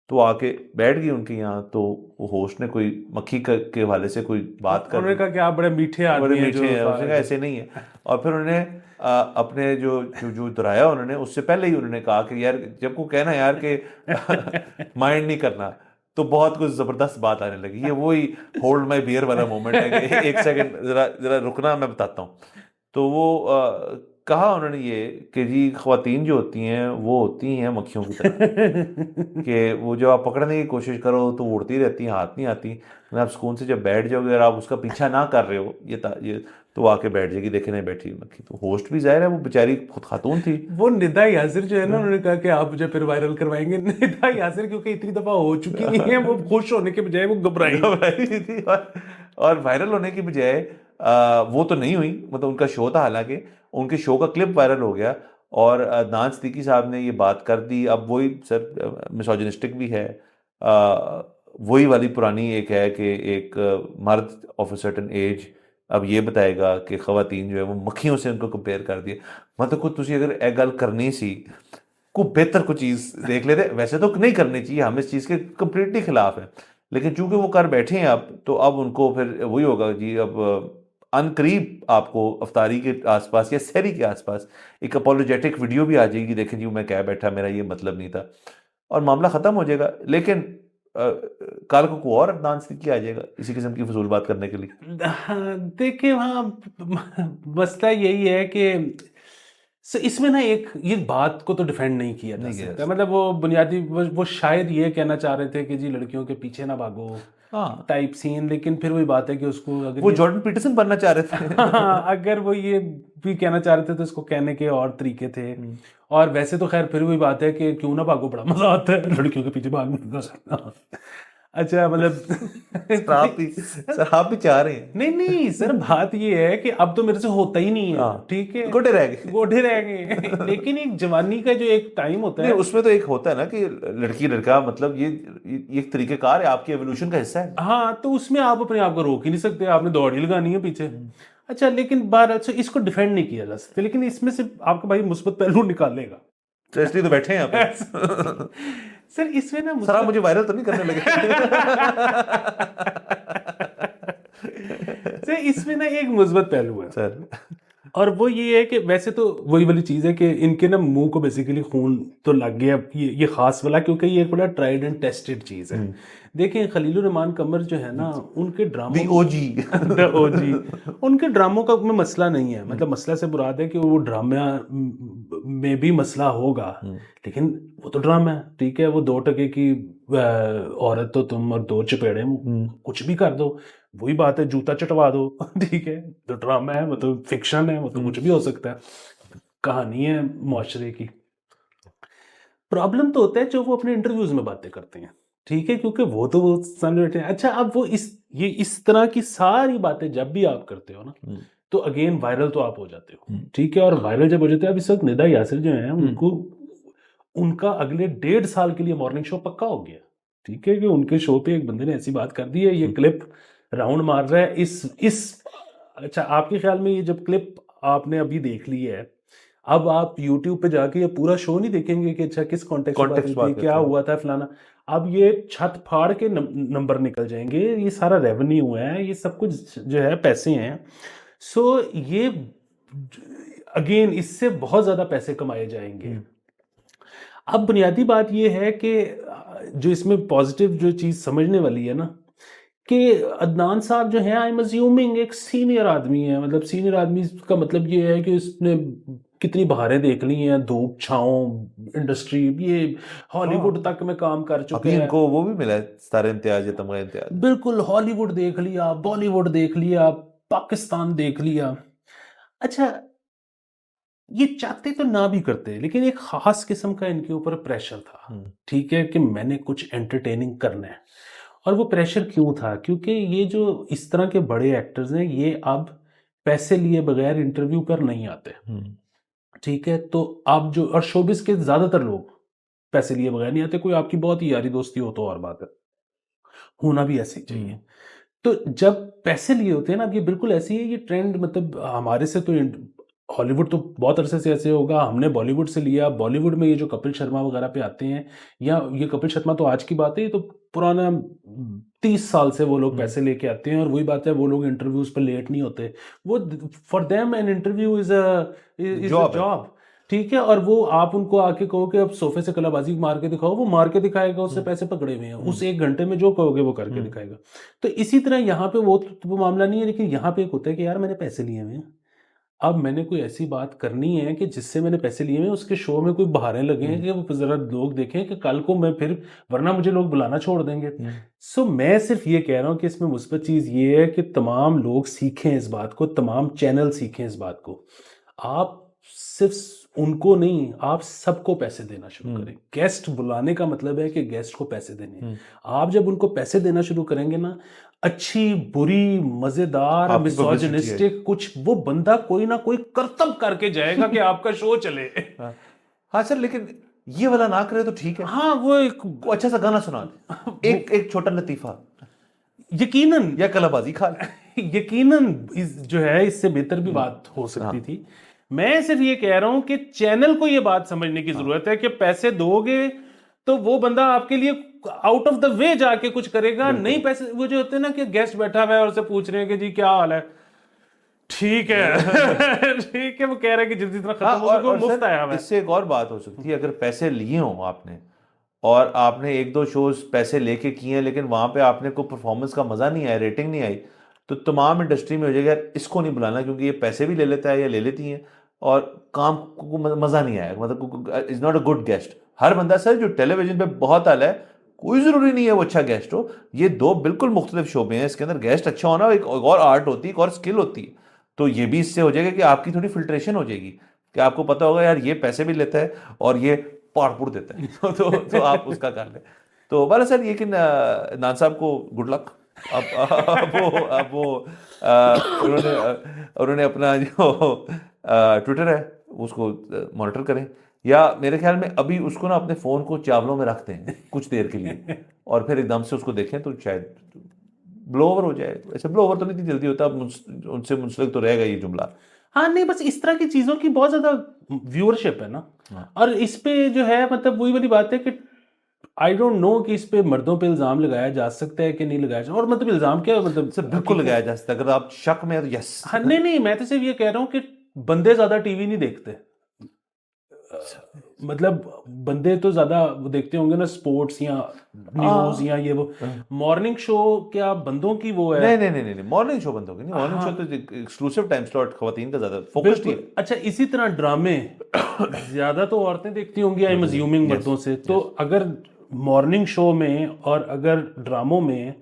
तो आके बैठ गई उनके यहाँ, तो वो होस्ट ने कोई मक्खी के हवाले से कोई बात कर, उन्होंने कहा कि आप बड़े मीठे आदमी हैं, उसने कहा ऐसे नहीं है। और फिर उन्होंने अपने जो जो जो दोहराया उन्होंने, उससे पहले ही उन्होंने कहा कि यार जब को कहना यार कि माइंड नहीं करना, तो बहुत कुछ जबरदस्त बात आने लगी। ये वही होल्ड माय बियर वाला मोमेंट है कि एक सेकंड जरा जरा रुकना, मैं बताता हूँ। तो वो कहा उन्होंने ये कि जी ख्वातीन जो होती हैं वो होती हैं मक्खियों की तरह कि वो जब आप पकड़ने की कोशिश करो तो वो उड़ती रहती हैं, हाथ नहीं आती, लेकिन आप सुकून से जब बैठ जाओगे और आप उसका पीछा ना कर रहे हो, ये तो आके बैठ जाएगी, देखे नहीं बैठी हुई मक्खी। तो होस्ट भी जाहिर है वो बेचारी खुद खातून थी। वो निदा यासिर जो है ना, उन्होंने कहा कि आप मुझे फिर वायरल करवाएंगे। निदा यासिर क्योंकि इतनी दफा हो चुकी हुई है, वो खुश होने के बजाय वो घबराई थी, और वायरल होने की बजाय वो तो नहीं हुई, मतलब उनका शो था, हालांकि उनके शो का क्लिप वायरल हो गया और अदनान सिद्दीकी साहब ने ये बात कर दी। अब वही सर मिसोजिनिस्टिक भी है, वही वाली पुरानी एक है कि एक मर्द ऑफ अ सर्टेन एज अब ये बताएगा कि ख़वातीन जो है वो मक्खियों से उनको कंपेयर कर दिया। मतलब कुछ तुसी अगर एक गल करनी सी को बेहतर कोई चीज़ देख लेते, वैसे तो नहीं करनी चाहिए, हम इस चीज़ के कंप्लीटली खिलाफ हैं, लेकिन चूंकि वो कर बैठे हैं अब, तो अब उनको फिर वही होगा जी। अब अनकरीब आपको अफ्तारी के आसपास या सहरी के आसपास एक अपोलोजेटिक वीडियो भी आ जाएगी, देखें जी मैं क्या बैठा, मेरा ये मतलब नहीं था, और मामला ख़त्म हो जाएगा। लेकिन कल को कोई और अदनान सिद्दीकी आ जाएगा इसी किस्म की फजूल बात करने के लिए। देखिए वहाँ मसला यही है कि इसमें ना एक ये बात को तो डिफेंड नहीं किया जा सकता। मतलब वो बुनियादी वो शायद ये कहना चाह रहे थे कि जी लड़कियों के पीछे ना भागो, हाँ टाइप सीन, लेकिन फिर वही बात है कि उसको अगर वो जॉर्डन पीटरसन बनना चाह रहे थे अगर वो ये भी कहना चाह रहे थे तो इसको कहने के और तरीके थे। और वैसे तो खैर फिर वही बात है कि क्यों ना भागो, बड़ा मजा आता है लड़कियों के पीछे भागने का। अच्छा मतलब सर आप भी चाह रहे हैं? नहीं सर, बात ये है कि अब तो मेरे से होता ही नहीं है, ठीक है, गोटे रह गए लेकिन एक जवानी का जो एक टाइम होता है उसमें तो एक होता है ना कि लड़की लड़का, मतलब ये एक तरीकेकार है, आपकी एवोल्यूशन का हिस्सा है। हाँ, तो उसमें आप अपने आप को रोक ही नहीं सकते, आपने दौड़ ही लगानी है पीछे। अच्छा, लेकिन अच्छा इसको डिफेंड नहीं किया जा सकता, लेकिन इसमें से आपका भाई मुस्बत पहलू निकालेगा, तो इसलिए तो बैठे हैं आप सर। इसमें ना सर आप मुझे वायरल तो नहीं करने लगे सर इसमें ना एक मुस्बत पहलू है सर। और वो ये है कि वैसे तो वही वाली चीज़ है कि इनके ना मुंह को बेसिकली खून तो लग गया ये खास वाला, क्योंकि ये एक बड़ा ट्राइड एंड टेस्टेड चीज़ है। देखिए खलीलुर रहमान कमर जो है ना, उनके ड्रामों दी ओजी द ओजी, उनके ड्रामों का में मसला नहीं है, मतलब मसला से मुराद है कि वो ड्रामा में भी मसला होगा, लेकिन वो तो ड्रामा है, ठीक है। वो 2 टके की औरत तो तुम और 2 चपेड़े कुछ भी कर दो, वही बात है, जूता चटवा दो ठीक है, तो ड्रामा है, वो तो फिक्शन है, वो तो कुछ भी हो सकता है, कहानी है मुआशरे की। प्रॉब्लम तो होता है जो वो अपने इंटरव्यूज में बातें करते हैं, ठीक है, क्योंकि वो तो वो सामने बैठे हैं। अच्छा, अब वो इस तरह की सारी बातें जब भी आप करते हो ना, तो अगेन वायरल तो आप हो जाते हो, ठीक है। और वायरल जब हो जाते हैं, अब इस वक्त निदा यासिर जो है उनको, उनका अगले 1.5 साल के लिए मॉर्निंग शो पक्का हो गया, ठीक है, कि उनके शो पे एक बंदे ने ऐसी बात कर दी है, ये क्लिप राउंड मार रहा है इस अच्छा, आपके ख्याल में ये जब क्लिप आपने अभी देख ली है, अब आप YouTube पे जाके ये पूरा शो नहीं देखेंगे कि अच्छा किस कॉन्टेक्स्ट में बात हुई थी, क्या हुआ था फलाना। अब ये छत फाड़ के नंबर निकल जाएंगे, ये सारा रेवेन्यू है, ये सब कुछ जो है पैसे हैं। सो ये अगेन इससे बहुत ज़्यादा पैसे कमाए जाएंगे। अब बुनियादी बात ये है कि जो इसमें पॉजिटिव जो चीज़ समझने वाली है ना, कि अदनान साहब जो हैं, आई एम अज्यूमिंग एक सीनियर आदमी है, मतलब सीनियर आदमी का मतलब ये है कि इसने कितनी बहारें देख ली हैं, धूप छाँव इंडस्ट्री, ये हॉलीवुड तक में काम कर चुके अभी हैं, इनको वो भी मिला है सितारे इम्तियाज या तमगा इम्तियाज। बिल्कुल हॉलीवुड देख लिया, बॉलीवुड देख लिया, पाकिस्तान देख लिया। अच्छा, ये चाहते तो ना भी करते, लेकिन एक खास किस्म का इनके ऊपर प्रेशर था, ठीक है, कि मैंने कुछ एंटरटेनिंग करना है। और वो प्रेशर क्यों था? क्योंकि ये जो इस तरह के बड़े एक्टर्स हैं, ये अब पैसे लिए बगैर इंटरव्यू पर नहीं आते, ठीक है। तो आप जो, और शोबिस के ज्यादातर लोग पैसे लिए बगैर नहीं आते, कोई आपकी बहुत ही यारी दोस्ती हो तो और बात है, होना भी ऐसे ही चाहिए। तो जब पैसे लिए होते हैं ना, अब ये बिल्कुल ऐसी है ये ट्रेंड, मतलब हमारे से तो हॉलीवुड तो बहुत अरसे से ऐसे होगा, हमने बॉलीवुड से लिया। बॉलीवुड में ये जो कपिल शर्मा वगैरह पे आते हैं, या ये कपिल शर्मा तो आज की बात है, ये तो पुराना 30 साल से वो लोग पैसे लेके आते हैं। और वही बात है, वो लोग इंटरव्यूज पर लेट नहीं होते, वो for them an interview is a job, ठीक है। और वो आप उनको आके कहो कि अब सोफे से कलाबाजी मार के दिखाओ, वो मार के दिखाएगा, उससे पैसे पकड़े हुए हैं, उस 1 घंटे में जो कहोगे वो करके दिखाएगा। तो इसी तरह यहाँ पे वो मामला नहीं है, लेकिन यहाँ पे एक होता है कि यार मैंने पैसे लिए हुए हैं, अब मैंने कोई ऐसी बात करनी है कि जिससे मैंने पैसे लिए हुए हैं, उसके शो में कोई बहारें लगे हैं कि वो जरा लोग देखें कि कल को मैं फिर, वरना मुझे लोग बुलाना छोड़ देंगे। सो मैं सिर्फ ये कह रहा हूँ कि इसमें मुस्बत चीज़ ये है कि तमाम लोग सीखें इस बात को, तमाम चैनल सीखें इस बात को। आप सिर्फ उनको नहीं, आप सबको पैसे देना शुरू करें। गेस्ट बुलाने का मतलब है कि गेस्ट को पैसे देने। आप जब उनको पैसे देना शुरू करेंगे ना, अच्छी बुरी मजेदार मिसोजिनिस्टिक कुछ, वो बंदा कोई ना कोई करतब करके जाएगा कि आपका शो चले। हाँ सर, लेकिन ये वाला ना करे तो ठीक है। हाँ, वो एक अच्छा सा गाना सुना दे, एक छोटा लतीफा, यकीनन, या कलाबाजी खा ले। यकीनन जो है इससे बेहतर भी बात हो सकती थी। मैं सिर्फ ये कह रहा हूं कि चैनल को ये बात समझने की जरूरत है कि पैसे दोगे तो वो बंदा आपके लिए आउट ऑफ द वे जाके कुछ करेगा, नहीं पैसे। वो जो होते हैं ना कि गेस्ट बैठा हुआ है और उससे पूछ रहे हैं कि जी क्या हाल है, ठीक है ठीक है, वो कह रहा है कि जल्दी इतना खत्म हो गया, मुफ्त आया हुआ है। इससे एक और बात हो सकती है, अगर पैसे लिए हो आपने और आपने 1-2 शोज पैसे लेके किए हैं, लेकिन वहां पे आपने को परफॉर्मेंस का मजा नहीं आया, रेटिंग नहीं आई, तो तमाम इंडस्ट्री में हो जाएगा यार इसको नहीं बुलाना क्योंकि ये पैसे भी ले लेता है या ले लेती हैं और काम को मजा नहीं आया, मतलब is not a good guest. हर बंदा सर जो टेलीविजन पे बहुत आला है, कोई जरूरी नहीं है वो अच्छा गेस्ट हो। ये 2 बिल्कुल मुख्तलिफ शोबे हैं, इसके अंदर गेस्ट अच्छा होना एक और आर्ट होती है, एक और स्किल होती है। तो ये भी इससे हो जाएगा कि आपकी थोड़ी फिल्ट्रेशन हो जाएगी कि आपको पता होगा यार ये पैसे भी लेता है और ये पाड़पुर देता है तो आप उसका कर ले। तो बाला सर, ये कि नान साहब को गुड लक। अब वो उन्होंने अपना जो ट्विटर है उसको मॉनिटर करें, या मेरे ख्याल में अभी उसको ना अपने फ़ोन को चावलों में रखते हैं कुछ देर के लिए और फिर एकदम से उसको देखें तो शायद ब्लो ओवर हो जाए। ऐसे ब्लो ओवर तो नहीं जल्दी होता, उनसे मुंसलिक तो रहेगा ये जुमला। हाँ नहीं, बस इस तरह की चीज़ों की बहुत ज़्यादा व्यूअरशिप है ना, और इस पे जो है, मतलब वही वाली बात है कि आई डोंट नो कि इस पे मर्दों पे इल्ज़ाम लगाया जा सकता है कि नहीं लगाया जा, और मतलब इल्ज़ाम क्या है, मतलब सर बिल्कुल लगाया जा सकता है अगर आप शक में, यस। हाँ नहीं, मैं तो सिर्फ ये कह रहा हूँ कि बंदे ज्यादा टीवी नहीं देखते, मतलब बंदे तो ज्यादा वो देखते होंगे ना स्पोर्ट्स या न्यूज या ये वो। मॉर्निंग शो क्या बंदों की वो है? नहीं नहीं नहीं नहीं, मॉर्निंग शो बंद हो गई नहीं, मॉर्निंग हाँ, शो तो एक्सक्लूसिव टाइम स्लॉट खवातीन का ज्यादा फोकस्ड ही बिल्कुल। अच्छा, इसी तरह ड्रामे ज्यादा तो औरतें देखती होंगी, आई एम अज्यूमिंग, मर्दों से। तो अगर मॉर्निंग शो में और अगर ड्रामों में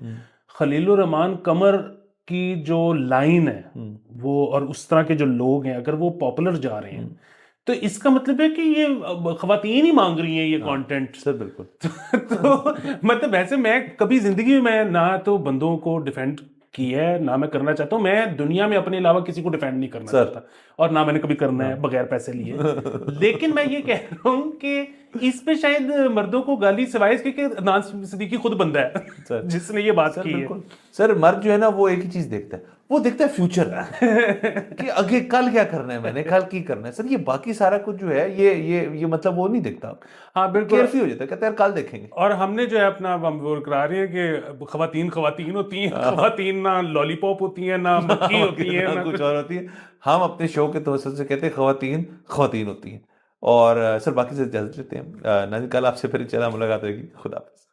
खलीलुर रहमान कमर की जो लाइन है वो, और उस तरह के जो लोग हैं अगर वो पॉपुलर जा रहे हैं, तो इसका मतलब है कि ये खवातीन ही मांग रही हैं ये कंटेंट। सर बिल्कुल। तो मतलब वैसे मैं कभी जिंदगी में मैं ना तो बंदों को डिफेंड किया है ना मैं करना चाहता हूँ, मैं दुनिया में अपने अलावा किसी को डिफेंड नहीं करना सर। चाहता, और ना मैंने कभी करना है बगैर पैसे लिए। लेकिन मैं ये कह रहा हूँ कि इस पे शायद मर्दों को गाली सिवाय इसके कि अदनान सिद्दीकी खुद बंदा है सर जिसने ये बात सर की है। बिल्कुल। सर मर्द जो है ना वो एक ही चीज देखता है, वो देखता है फ्यूचर कि आगे कल क्या करना है, मैंने कल की करना है। सर ये बाकी सारा कुछ जो है ये मतलब वो नहीं देखता। हाँ बिल्कुल। केयर फ्री हो जाता है, कहता है यार कल देखेंगे। और हमने जो है अपना हम वो करा रहे हैं कि खवातीन खवातीन होती हैं, खवातीन ना लॉलीपॉप होती हैं ना मक्खी होती हैं ना ना कुछ और होती है। हम अपने शो के तवज्जुह से कहते हैं खवातीन खवातीन होती हैं। और सर बाकी से इजाजत लेते हैं। नाज़रीन कल आपसे फिर इंशाल्लाह मुलाकात होगी। खुदा हाफिज़।